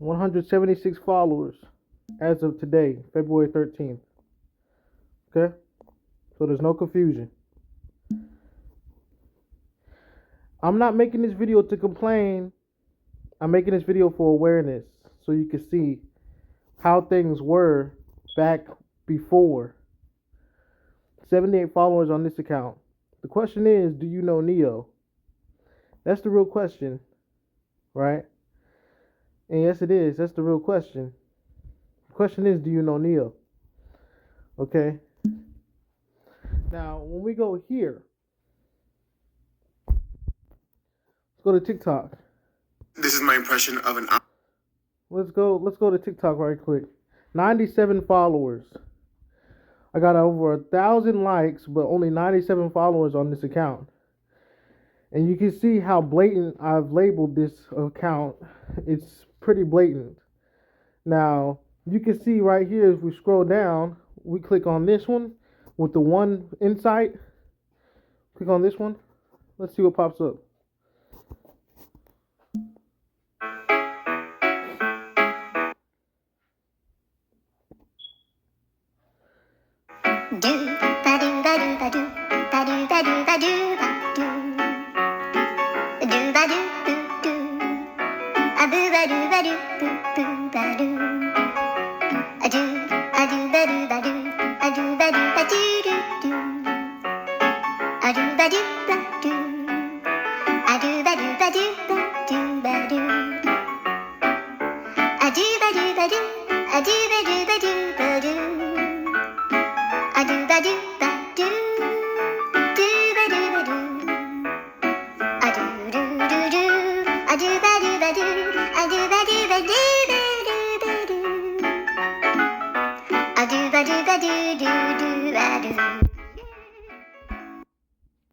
176 followers as of today, February 13th. Okay? So there's no confusion. I'm not making this video to complain. I'm making this video for awareness so you can see how things were back before. 78 followers on this account. The question is, do you know Neo? That's the real question, right? And yes, it is. That's the real question. The question is, do you know Neo? Okay. Now, when we go here, let's go to TikTok. This is my impression of an. Let's go to TikTok right quick. 97 followers. I got over 1,000 likes, but only 97 followers on this account. And you can see how blatant I've labeled this account. It's pretty blatant. Now, you can see right here, if we scroll down, we click on this one with the one insight. Click on this one. Let's see what pops up.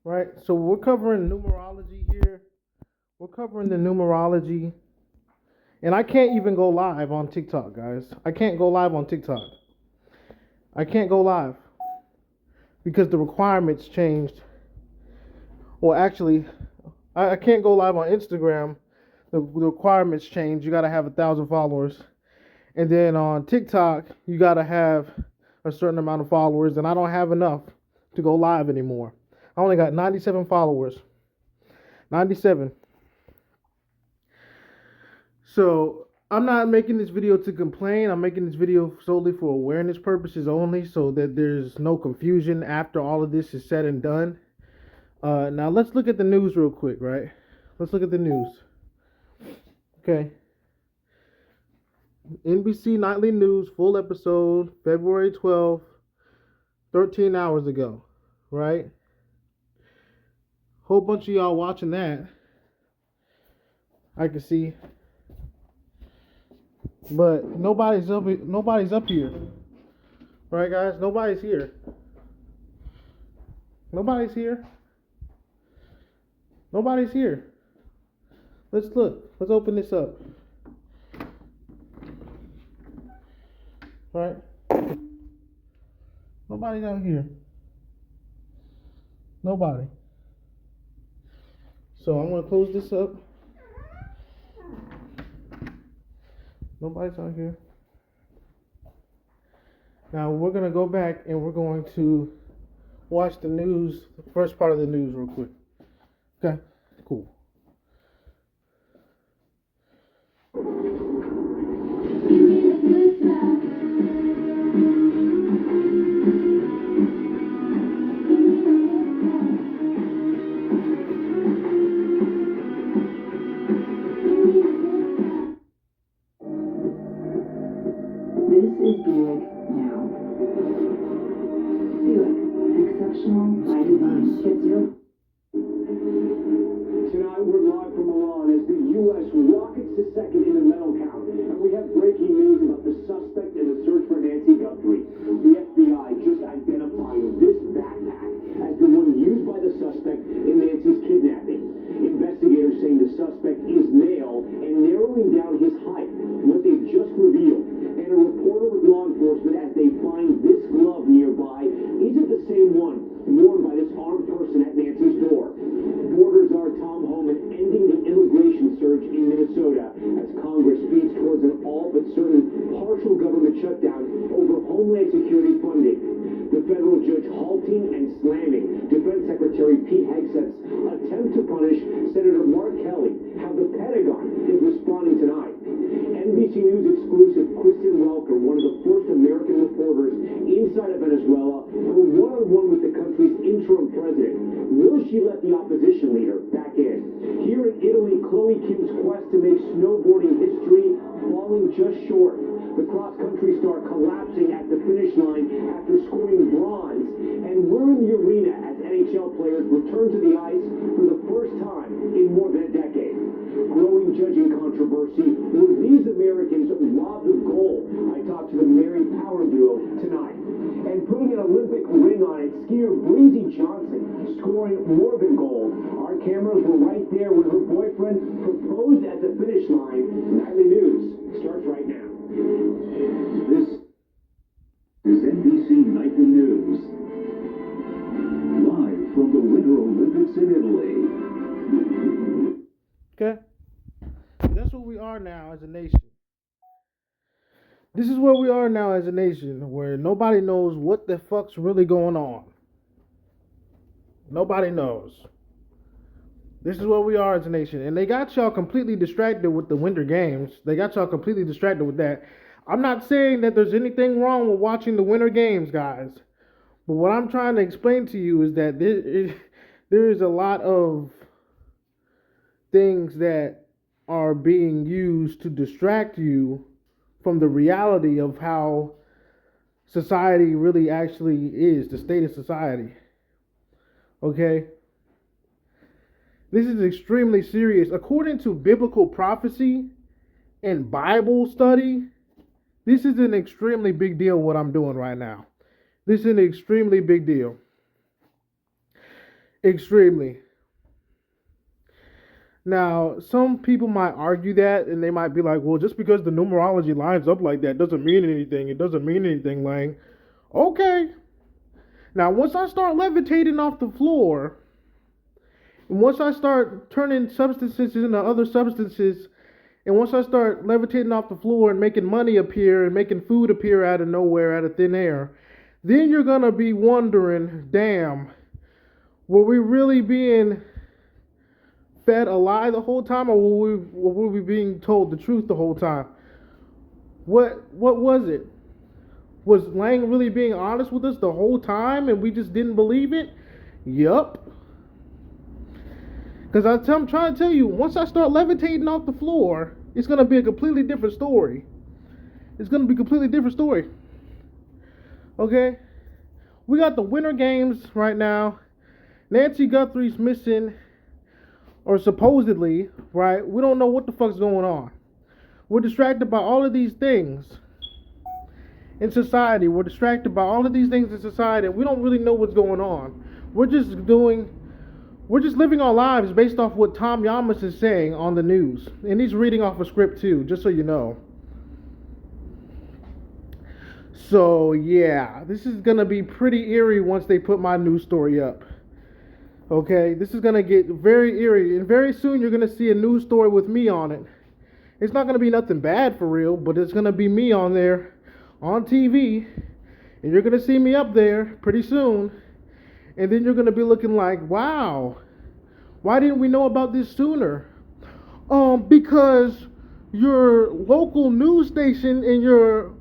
Right, so we're covering numerology here. We're covering the numerology. And I can't even go live on TikTok, guys. I can't go live on TikTok. I can't go live because the requirements changed. Well, actually, I can't go live on Instagram. The requirements changed. You got to have 1,000 followers. And then on TikTok, you got to have a certain amount of followers. And I don't have enough to go live anymore. I only got 97 followers. 97. So I'm not making this video to complain. I'm making this video solely for awareness purposes only, so that there's no confusion after all of this is said and done. Now let's look at the news real quick, right? Let's look at the news. Okay. NBC Nightly News, full episode, February 12th, 13 hours ago, right? Whole bunch of y'all watching that. I can see. But nobody's up here. Right, guys? Nobody's here. Nobody's here. Nobody's here. Let's look. Let's open this up. Right? Nobody's out here. Nobody. So I'm going to close this up. Nobody's out here. Now we're going to go back and we're going to watch the news, the first part of the news real quick. Okay, cool. This is Buick now. Buick, exceptional by design. Get zero. Tonight we're live from Milan as the U.S. rockets to second in the medal count. And we have breaking news about the suspect in the search for Nancy Guthrie. The FBI just identifying this backpack as the one used by the suspect in Nancy's kidnapping. Investigators saying the suspect is male and narrowing down his height, what they've just revealed. And a reporter with law enforcement as they find this glove nearby isn't the same one worn by this armed person at Nancy's door. Border czar Tom Homan ending the immigration surge in Minnesota as Congress speeds towards an shutdown over Homeland Security funding. The federal judge halting and slamming Defense Secretary Pete Hegseth's attempt to punish Senator Mark Kelly. How the Pentagon is responding tonight. NBC News exclusive Kristen Welker, one of the first American reporters inside of Venezuela, her one-on-one with the country's interim president. Will she let the opposition leader back in? Here in Italy, Chloe Kim's quest to make snowboarding history falling just short. The cross-country star collapsing at the finish line after scoring bronze. And we're in the arena as NHL players return to the ice for the first time in more than a decade. Growing judging controversy. Were these Americans robbed of gold? I talked to the married power duo tonight. And putting an Olympic ring on it, skier Breezy Johnson scoring more than gold. Our cameras were right there when her boyfriend proposed at the finish line. Nightly News starts right now. This is NBC Nightly News. Live from the Winter Olympics in Italy. Okay? That's what we are now as a nation. This is where we are now as a nation, where nobody knows what the fuck's really going on. Nobody knows. This is where we are as a nation. And they got y'all completely distracted with the Winter Games. They got y'all completely distracted with that. I'm not saying that there's anything wrong with watching the Winter Games, guys. But what I'm trying to explain to you is that there is a lot of things that are being used to distract you from the reality of how society really actually is, the state of society. Okay? This is extremely serious. According to biblical prophecy and Bible study, this is an extremely big deal what I'm doing right now. This is an extremely big deal. Extremely. Now, some people might argue that, and they might be like, well, just because the numerology lines up like that doesn't mean anything. It doesn't mean anything, Lang. Okay. Now, once I start levitating off the floor, and once I start turning substances into other substances, and once I start levitating off the floor and making money appear and making food appear out of nowhere, out of thin air, then you're going to be wondering, damn, were we really being fed a lie the whole time, or were we being told the truth the whole time? What was it? Was Lang really being honest with us the whole time and we just didn't believe it? Yup. Because I'm trying to tell you, once I start levitating off the floor, it's going to be a completely different story. It's going to be a completely different story. Okay? We got the Winter Games right now. Nancy Guthrie's missing, or supposedly, right? We don't know what the fuck's going on. We're distracted by all of these things in society. We're distracted by all of these things in society. We don't really know what's going on. We're just living our lives based off what Tom Yamas is saying on the news. And he's reading off a script too, just so you know. So, yeah, this is going to be pretty eerie once they put my news story up. Okay, this is going to get very eerie. And very soon you're going to see a news story with me on it. It's not going to be nothing bad for real, but it's going to be me on there on TV. And you're going to see me up there pretty soon. And then you're going to be looking like, wow, why didn't we know about this sooner? Because your local news station and your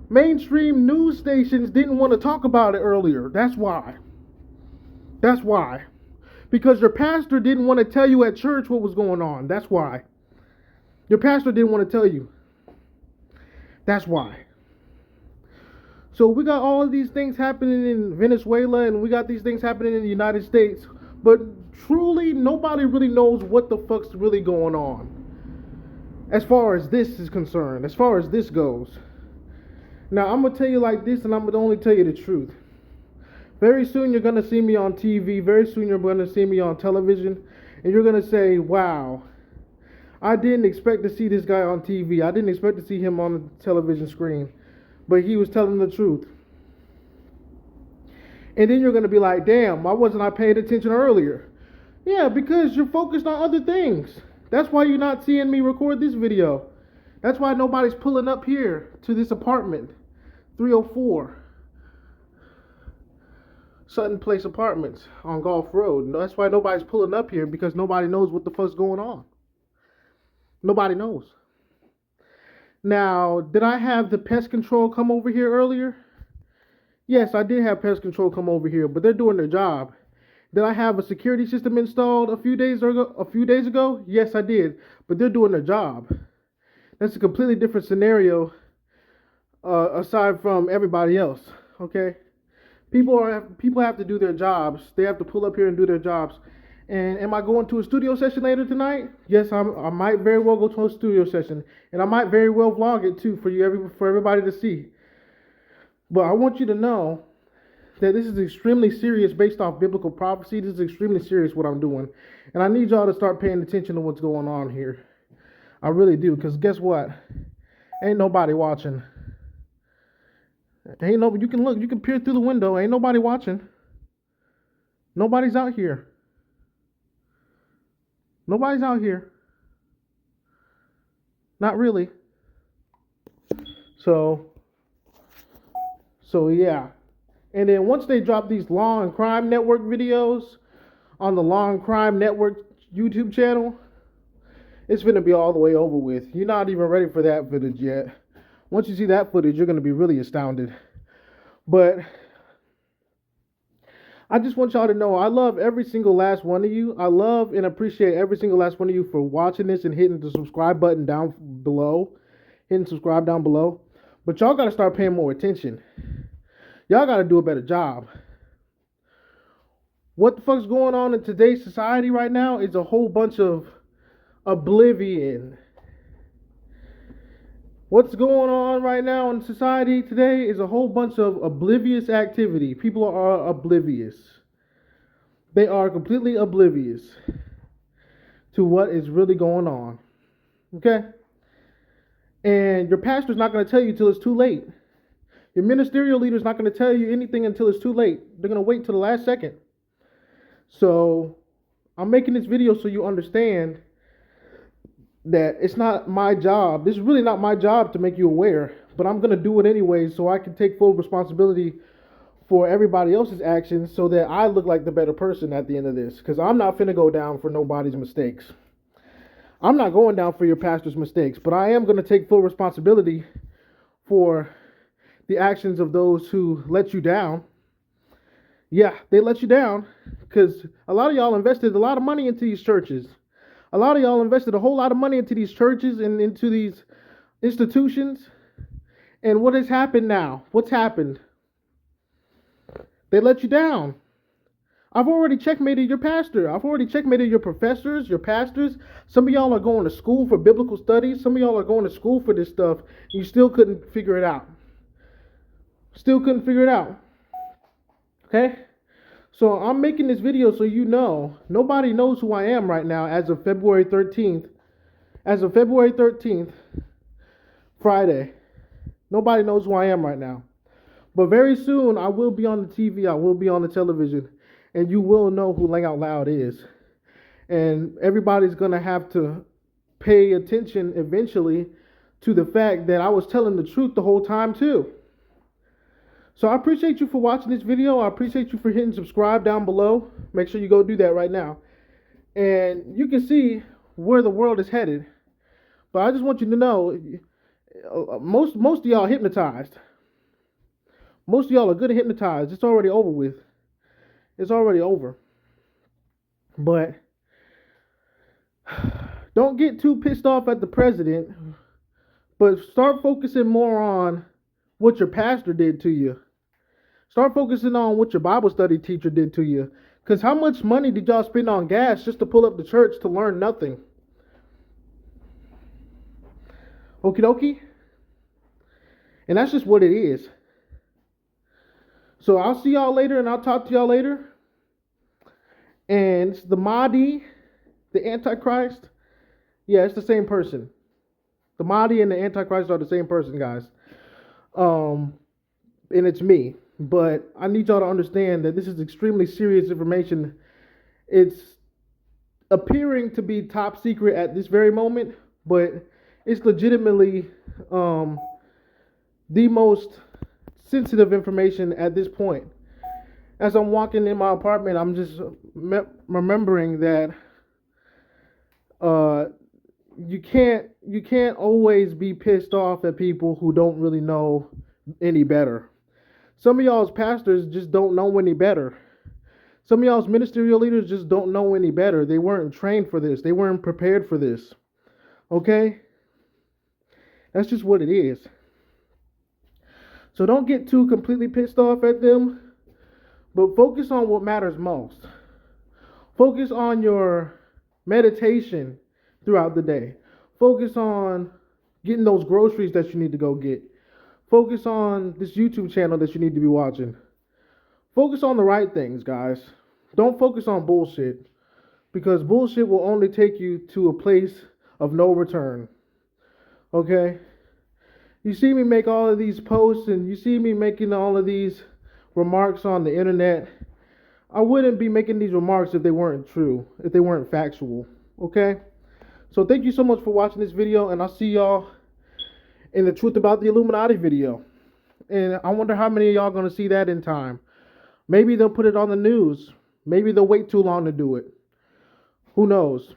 mainstream news stations didn't want to talk about it earlier. That's why. That's why. Because your pastor didn't want to tell you at church what was going on. That's why. Your pastor didn't want to tell you. That's why. So we got all of these things happening in Venezuela, and we got these things happening in the United States. But truly, nobody really knows what the fuck's really going on. As far as this is concerned, as far as this goes. Now, I'm going to tell you like this, and I'm going to only tell you the truth. Very soon, you're going to see me on TV. Very soon, you're going to see me on television. And you're going to say, wow, I didn't expect to see this guy on TV. I didn't expect to see him on the television screen. But he was telling the truth. And then you're going to be like, damn, why wasn't I paying attention earlier? Yeah, because you're focused on other things. That's why you're not seeing me record this video. That's why nobody's pulling up here to this apartment. 304 Sutton Place Apartments on Gulf Road. That's why nobody's pulling up here, because nobody knows what the fuck's going on. Nobody knows. Now, did I have the pest control come over here earlier? Yes, I did have pest control come over here, but they're doing their job. Did I have a security system installed a few days ago? Yes, I did, but they're doing their job. That's a completely different scenario, aside from everybody else. Okay, people have to do their jobs. They have to pull up here and do their jobs. And am I going to a studio session later tonight? Yes, I might very well go to a studio session, and I might very well vlog it too for everybody to see. But I want you to know that this is extremely serious based off biblical prophecy. This is extremely serious what I'm doing. And I need y'all to start paying attention to what's going on here. I really do, because guess what? Ain't nobody watching. You can look, you can peer through the window. Ain't nobody watching. Nobody's out here. Nobody's out here. Not really. So yeah. And then once they drop these Law and Crime Network videos on the Law and Crime Network YouTube channel, it's going to be all the way over with. You're not even ready for that footage yet. Once you see that footage, you're going to be really astounded. But I just want y'all to know, I love every single last one of you. I love and appreciate every single last one of you for watching this and hitting the subscribe button down below. Hitting subscribe down below. But y'all got to start paying more attention. Y'all got to do a better job. What the fuck's going on in today's society right now is a whole bunch of oblivion. What's going on right now in society today is a whole bunch of oblivious activity. People are oblivious. They are completely oblivious to what is really going on. Okay? And your pastor's not going to tell you till it's too late. Your ministerial leader's not going to tell you anything until it's too late. They're going to wait till the last second. So, I'm making this video so you understand that it's not my job. This is really not my job to make you aware, but I'm going to do it anyway so I can take full responsibility for everybody else's actions so that I look like the better person at the end of this. Because I'm not finna go down for nobody's mistakes. I'm not going down for your pastor's mistakes, but I am going to take full responsibility for the actions of those who let you down. Yeah, they let you down because a lot of y'all invested a lot of money into these churches. A lot of y'all invested a whole lot of money into these churches and into these institutions. And what has happened now? What's happened? They let you down. I've already checkmated your pastor. I've already checkmated your professors, your pastors. Some of y'all are going to school for biblical studies. Some of y'all are going to school for this stuff. You still couldn't figure it out. Still couldn't figure it out. Okay? So I'm making this video so you know, nobody knows who I am right now as of February 13th. As of February 13th, Friday. Nobody knows who I am right now. But very soon, I will be on the TV. I will be on the television. And you will know who Lang Out Loud is. And everybody's going to have to pay attention eventually to the fact that I was telling the truth the whole time too. So I appreciate you for watching this video. I appreciate you for hitting subscribe down below. Make sure you go do that right now. And you can see where the world is headed. But I just want you to know, most of y'all are hypnotized. Most of y'all are good at hypnotized. It's already over with. It's already over. But don't get too pissed off at the president. But start focusing more on what your pastor did to you. Start focusing on what your Bible study teacher did to you. Because how much money did y'all spend on gas just to pull up the church to learn nothing? Okie dokie? And that's just what it is. So I'll see y'all later and I'll talk to y'all later. And the Mahdi, the Antichrist, yeah, it's the same person. The Mahdi and the Antichrist are the same person, guys. And it's me. But I need y'all to understand that this is extremely serious information. It's appearing to be top secret at this very moment, but it's legitimately the most sensitive information at this point. As I'm walking in my apartment, I'm just remembering that you can't always be pissed off at people who don't really know any better. Some of y'all's pastors just don't know any better. Some of y'all's ministerial leaders just don't know any better. They weren't trained for this. They weren't prepared for this. Okay? That's just what it is. So don't get too completely pissed off at them, but focus on what matters most. Focus on your meditation throughout the day. Focus on getting those groceries that you need to go get. Focus on this YouTube channel that you need to be watching. Focus on the right things, guys. Don't focus on bullshit, because bullshit will only take you to a place of no return. Okay? You see me make all of these posts and you see me making all of these remarks on the internet. I wouldn't be making these remarks if they weren't true, if they weren't factual. Okay? So thank you so much for watching this video, and I'll see y'all in the Truth About the Illuminati video. And I wonder how many of y'all are going to see that in time. Maybe they'll put it on the news. Maybe they'll wait too long to do it. Who knows?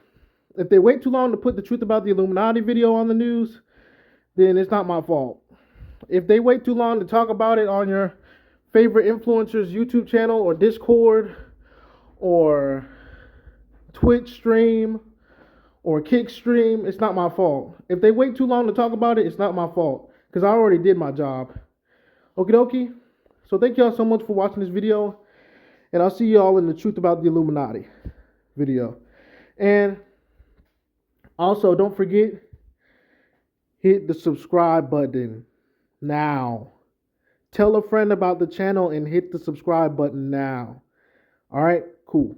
If they wait too long to put the Truth About the Illuminati video on the news, then it's not my fault. If they wait too long to talk about it on your favorite influencer's YouTube channel or Discord or Twitch stream or Kick stream, it's not my fault. If they wait too long to talk about it, it's not my fault, because I already did my job. Okie dokie. So thank y'all so much for watching this video, and I'll see y'all in the Truth About the Illuminati video. And also, don't forget, hit the subscribe button now. Tell a friend about the channel and hit the subscribe button now. All right, cool.